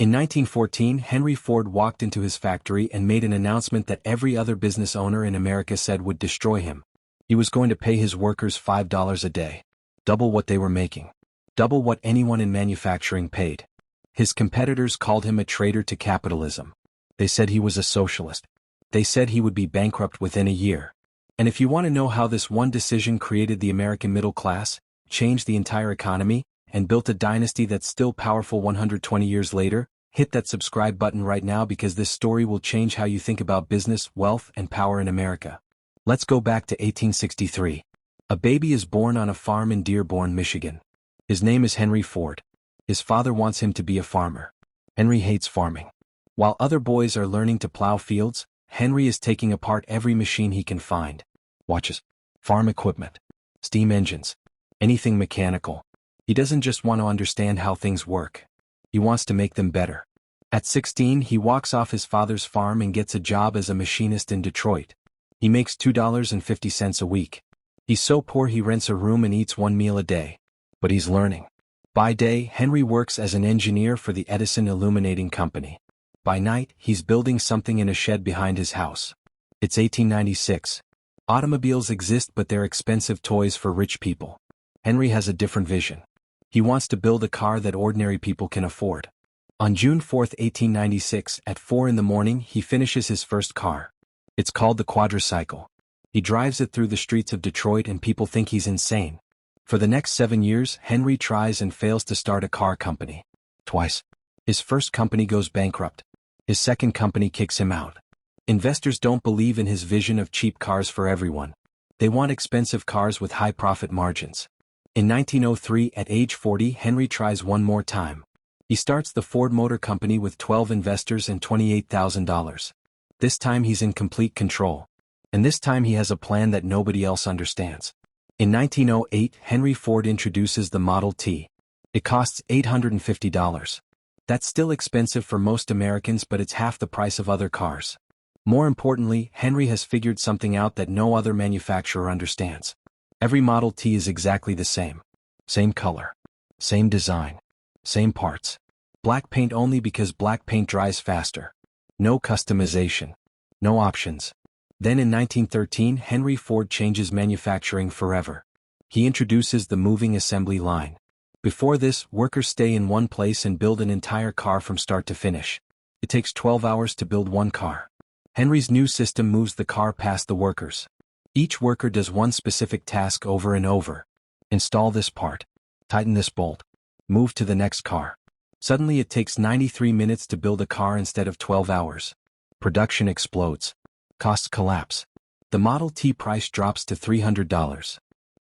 In 1914, Henry Ford walked into his factory and made an announcement that every other business owner in America said would destroy him. He was going to pay his workers $5 a day. Double what they were making. Double what anyone in manufacturing paid. His competitors called him a traitor to capitalism. They said he was a socialist. They said he would be bankrupt within a year. And if you want to know how this one decision created the American middle class, changed the entire economy, and built a dynasty that's still powerful 120 years later, hit that subscribe button right now because this story will change how you think about business, wealth, and power in America. Let's go back to 1863. A baby is born on a farm in Dearborn, Michigan. His name is Henry Ford. His father wants him to be a farmer. Henry hates farming. While other boys are learning to plow fields, Henry is taking apart every machine he can find. Watches, farm equipment, steam engines, anything mechanical. He doesn't just want to understand how things work. He wants to make them better. At 16, he walks off his father's farm and gets a job as a machinist in Detroit. He makes $2.50 a week. He's so poor he rents a room and eats one meal a day. But he's learning. By day, Henry works as an engineer for the Edison Illuminating Company. By night, he's building something in a shed behind his house. It's 1896. Automobiles exist, but they're expensive toys for rich people. Henry has a different vision. He wants to build a car that ordinary people can afford. On June 4, 1896, at 4 in the morning, he finishes his first car. It's called the quadricycle. He drives it through the streets of Detroit and people think he's insane. For the next 7 years, Henry tries and fails to start a car company. Twice. His first company goes bankrupt. His second company kicks him out. Investors don't believe in his vision of cheap cars for everyone. They want expensive cars with high profit margins. In 1903, at age 40, Henry tries one more time. He starts the Ford Motor Company with 12 investors and $28,000. This time he's in complete control. And this time he has a plan that nobody else understands. In 1908, Henry Ford introduces the Model T. It costs $850. That's still expensive for most Americans, but it's half the price of other cars. More importantly, Henry has figured something out that no other manufacturer understands. Every Model T is exactly the same. Same color. Same design. Same parts. Black paint only because black paint dries faster. No customization. No options. Then in 1913, Henry Ford changes manufacturing forever. He introduces the moving assembly line. Before this, workers stay in one place and build an entire car from start to finish. It takes 12 hours to build one car. Henry's new system moves the car past the workers. Each worker does one specific task over and over. Install this part. Tighten this bolt. Move to the next car. Suddenly it takes 93 minutes to build a car instead of 12 hours. Production explodes. Costs collapse. The Model T price drops to $300.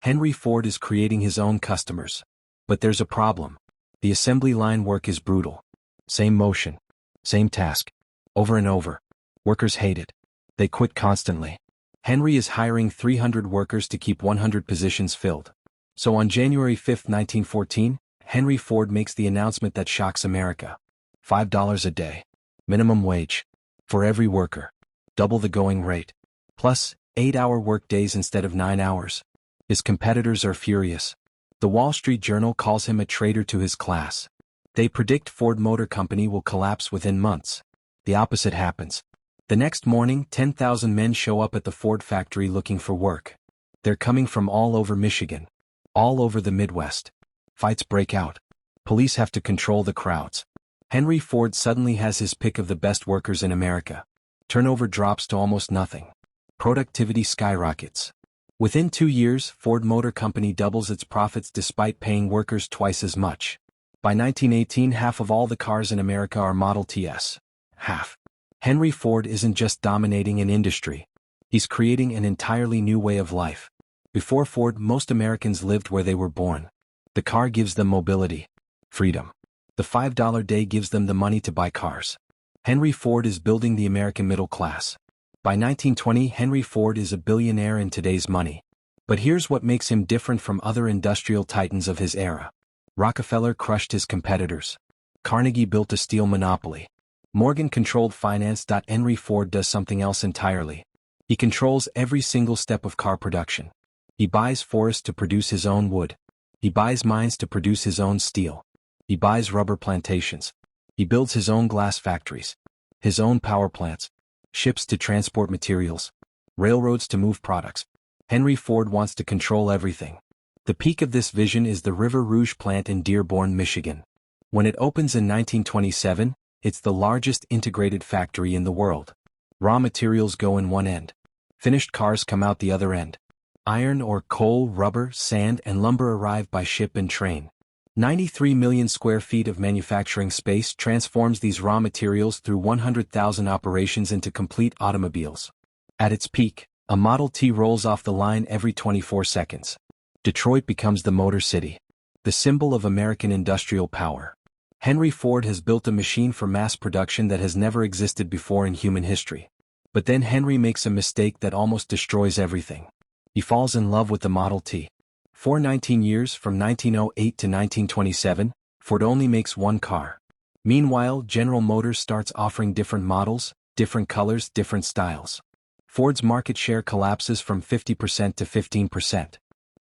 Henry Ford is creating his own customers. But there's a problem. The assembly line work is brutal. Same motion. Same task. Over and over. Workers hate it. They quit constantly. Henry is hiring 300 workers to keep 100 positions filled. So on January 5, 1914, Henry Ford makes the announcement that shocks America. $5 a day. Minimum wage. For every worker. Double the going rate. Plus, 8-hour work days instead of 9 hours. His competitors are furious. The Wall Street Journal calls him a traitor to his class. They predict Ford Motor Company will collapse within months. The opposite happens. The next morning, 10,000 men show up at the Ford factory looking for work. They're coming from all over Michigan. All over the Midwest. Fights break out. Police have to control the crowds. Henry Ford suddenly has his pick of the best workers in America. Turnover drops to almost nothing. Productivity skyrockets. Within 2 years, Ford Motor Company doubles its profits despite paying workers twice as much. By 1918, half of all the cars in America are Model Ts. Half. Henry Ford isn't just dominating an industry. He's creating an entirely new way of life. Before Ford, most Americans lived where they were born. The car gives them mobility. Freedom. The $5 day gives them the money to buy cars. Henry Ford is building the American middle class. By 1920, Henry Ford is a billionaire in today's money. But here's what makes him different from other industrial titans of his era. Rockefeller crushed his competitors. Carnegie built a steel monopoly. Morgan controlled finance. Henry Ford does something else entirely. He controls every single step of car production. He buys forests to produce his own wood. He buys mines to produce his own steel. He buys rubber plantations. He builds his own glass factories, his own power plants, ships to transport materials, railroads to move products. Henry Ford wants to control everything. The peak of this vision is the River Rouge plant in Dearborn, Michigan. When it opens in 1927, it's the largest integrated factory in the world. Raw materials go in one end. Finished cars come out the other end. Iron ore, coal, rubber, sand, and lumber arrive by ship and train. 93 million square feet of manufacturing space transforms these raw materials through 100,000 operations into complete automobiles. At its peak, a Model T rolls off the line every 24 seconds. Detroit becomes the Motor City, the symbol of American industrial power. Henry Ford has built a machine for mass production that has never existed before in human history. But then Henry makes a mistake that almost destroys everything. He falls in love with the Model T. For 19 years, from 1908 to 1927, Ford only makes one car. Meanwhile, General Motors starts offering different models, different colors, different styles. Ford's market share collapses from 50% to 15%.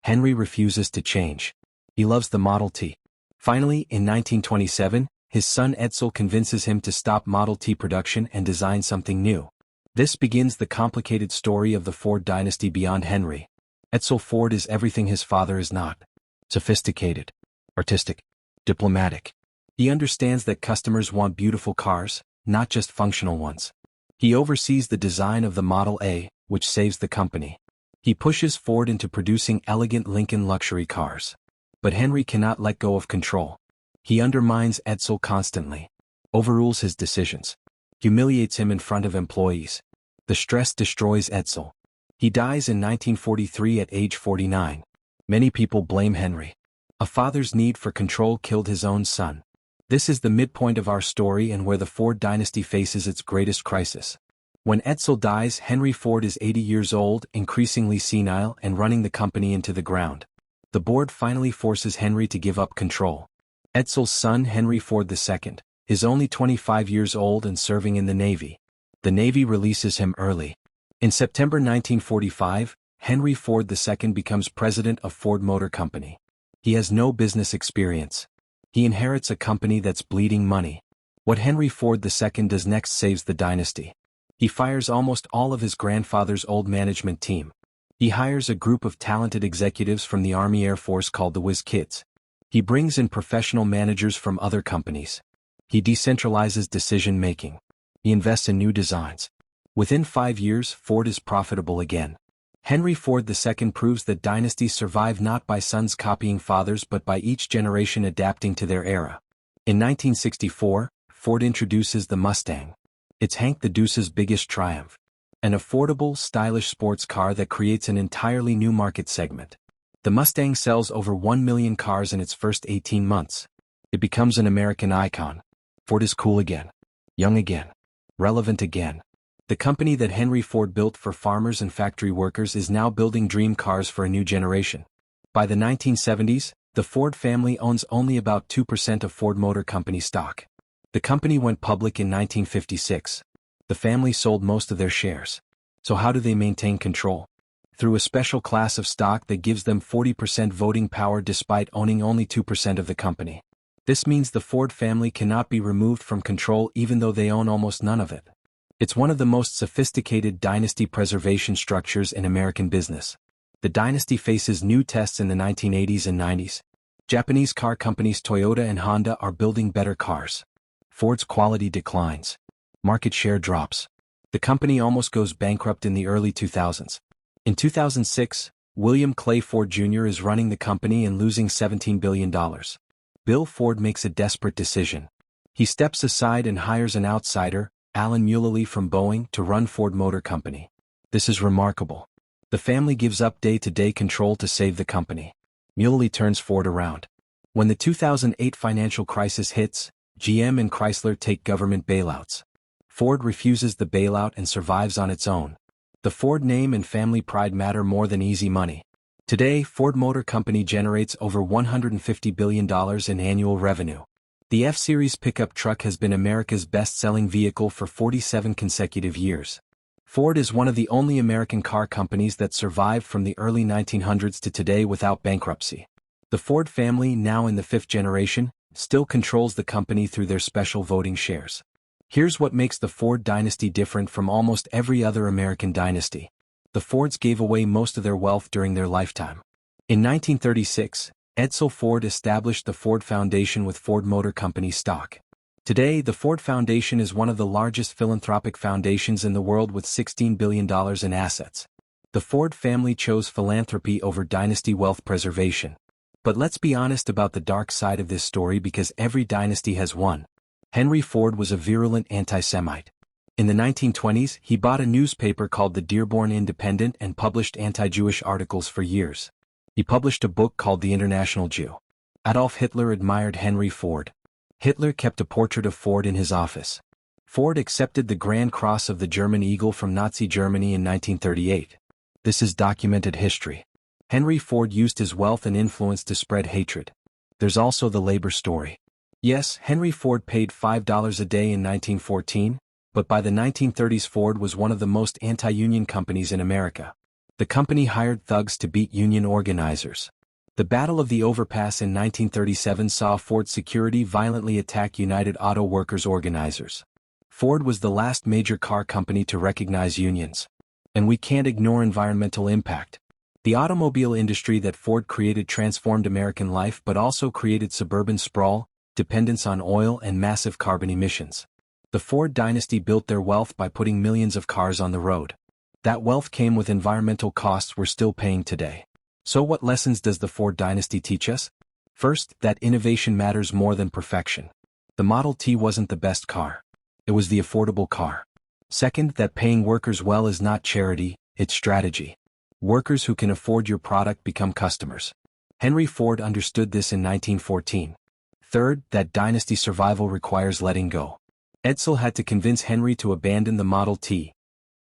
Henry refuses to change. He loves the Model T. Finally, in 1927, his son Edsel convinces him to stop Model T production and design something new. This begins the complicated story of the Ford dynasty beyond Henry. Edsel Ford is everything his father is not. Sophisticated, artistic, diplomatic. He understands that customers want beautiful cars, not just functional ones. He oversees the design of the Model A, which saves the company. He pushes Ford into producing elegant Lincoln luxury cars. But Henry cannot let go of control. He undermines Edsel constantly, overrules his decisions, humiliates him in front of employees. The stress destroys Edsel. He dies in 1943 at age 49. Many people blame Henry. A father's need for control killed his own son. This is the midpoint of our story and where the Ford dynasty faces its greatest crisis. When Edsel dies, Henry Ford is 80 years old, increasingly senile, and running the company into the ground. The board finally forces Henry to give up control. Edsel's son, Henry Ford II, is only 25 years old and serving in the Navy. The Navy releases him early. In September 1945, Henry Ford II becomes president of Ford Motor Company. He has no business experience. He inherits a company that's bleeding money. What Henry Ford II does next saves the dynasty. He fires almost all of his grandfather's old management team. He hires a group of talented executives from the Army Air Force called the Whiz Kids. He brings in professional managers from other companies. He decentralizes decision-making. He invests in new designs. Within 5 years, Ford is profitable again. Henry Ford II proves that dynasties survive not by sons copying fathers but by each generation adapting to their era. In 1964, Ford introduces the Mustang. It's Hank the Deuce's biggest triumph. An affordable, stylish sports car that creates an entirely new market segment. The Mustang sells over 1 million cars in its first 18 months. It becomes an American icon. Ford is cool again. Young again. Relevant again. The company that Henry Ford built for farmers and factory workers is now building dream cars for a new generation. By the 1970s, the Ford family owns only about 2% of Ford Motor Company stock. The company went public in 1956. The family sold most of their shares. So how do they maintain control? Through a special class of stock that gives them 40% voting power despite owning only 2% of the company. This means the Ford family cannot be removed from control even though they own almost none of it. It's one of the most sophisticated dynasty preservation structures in American business. The dynasty faces new tests in the 1980s and 90s. Japanese car companies Toyota and Honda are building better cars. Ford's quality declines. Market share drops. The company almost goes bankrupt in the early 2000s. In 2006, William Clay Ford Jr. is running the company and losing $17 billion. Bill Ford makes a desperate decision. He steps aside and hires an outsider, Alan Mulally from Boeing, to run Ford Motor Company. This is remarkable. The family gives up day-to-day control to save the company. Mulally turns Ford around. When the 2008 financial crisis hits, GM and Chrysler take government bailouts. Ford refuses the bailout and survives on its own. The Ford name and family pride matter more than easy money. Today, Ford Motor Company generates over $150 billion in annual revenue. The F-Series pickup truck has been America's best-selling vehicle for 47 consecutive years. Ford is one of the only American car companies that survived from the early 1900s to today without bankruptcy. The Ford family, now in the 5th generation, still controls the company through their special voting shares. Here's what makes the Ford dynasty different from almost every other American dynasty. The Fords gave away most of their wealth during their lifetime. In 1936, Edsel Ford established the Ford Foundation with Ford Motor Company stock. Today, the Ford Foundation is one of the largest philanthropic foundations in the world with $16 billion in assets. The Ford family chose philanthropy over dynasty wealth preservation. But let's be honest about the dark side of this story, because every dynasty has one. Henry Ford was a virulent anti-Semite. In the 1920s, he bought a newspaper called the Dearborn Independent and published anti-Jewish articles for years. He published a book called The International Jew. Adolf Hitler admired Henry Ford. Hitler kept a portrait of Ford in his office. Ford accepted the Grand Cross of the German Eagle from Nazi Germany in 1938. This is documented history. Henry Ford used his wealth and influence to spread hatred. There's also the labor story. Yes, Henry Ford paid $5 a day in 1914, but by the 1930s Ford was one of the most anti-union companies in America. The company hired thugs to beat union organizers. The Battle of the Overpass in 1937 saw Ford security violently attack United Auto Workers organizers. Ford was the last major car company to recognize unions. And we can't ignore environmental impact. The automobile industry that Ford created transformed American life but also created suburban sprawl, dependence on oil, and massive carbon emissions. The Ford dynasty built their wealth by putting millions of cars on the road. That wealth came with environmental costs we're still paying today. So what lessons does the Ford dynasty teach us? First, that innovation matters more than perfection. The Model T wasn't the best car. It was the affordable car. Second, that paying workers well is not charity, it's strategy. Workers who can afford your product become customers. Henry Ford understood this in 1914. Third, that dynasty survival requires letting go. Edsel had to convince Henry to abandon the Model T.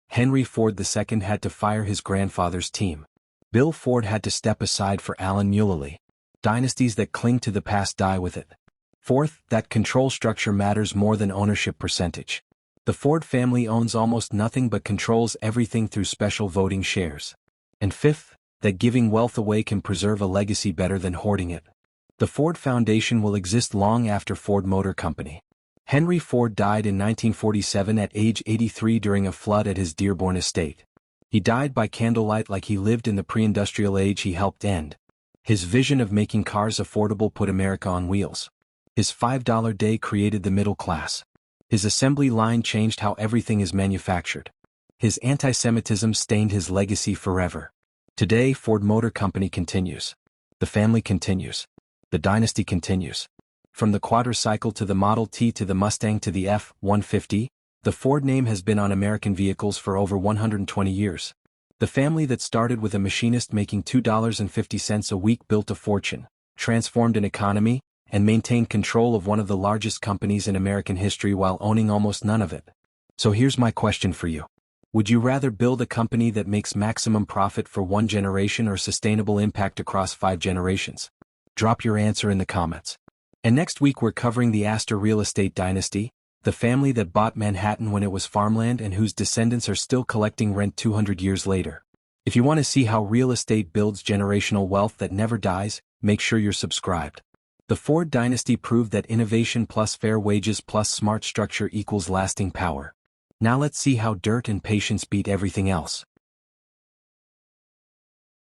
Henry Ford II had to fire his grandfather's team. Bill Ford had to step aside for Alan Mulally. Dynasties that cling to the past die with it. Fourth, that control structure matters more than ownership percentage. The Ford family owns almost nothing but controls everything through special voting shares. And fifth, that giving wealth away can preserve a legacy better than hoarding it. The Ford Foundation will exist long after Ford Motor Company. Henry Ford died in 1947 at age 83 during a flood at his Dearborn estate. He died by candlelight like he lived in the pre-industrial age he helped end. His vision of making cars affordable put America on wheels. His $5 day created the middle class. His assembly line changed how everything is manufactured. His anti-Semitism stained his legacy forever. Today, Ford Motor Company continues. The family continues. The dynasty continues. From the quadricycle to the Model T to the Mustang to the F-150, the Ford name has been on American vehicles for over 120 years. The family that started with a machinist making $2.50 a week built a fortune, transformed an economy, and maintained control of one of the largest companies in American history while owning almost none of it. So here's my question for you. Would you rather build a company that makes maximum profit for one generation or sustainable impact across 5 generations? Drop your answer in the comments. And next week we're covering the Astor real estate dynasty, the family that bought Manhattan when it was farmland and whose descendants are still collecting rent 200 years later. If you want to see how real estate builds generational wealth that never dies, make sure you're subscribed. The Ford dynasty proved that innovation plus fair wages plus smart structure equals lasting power. Now let's see how dirt and patience beat everything else.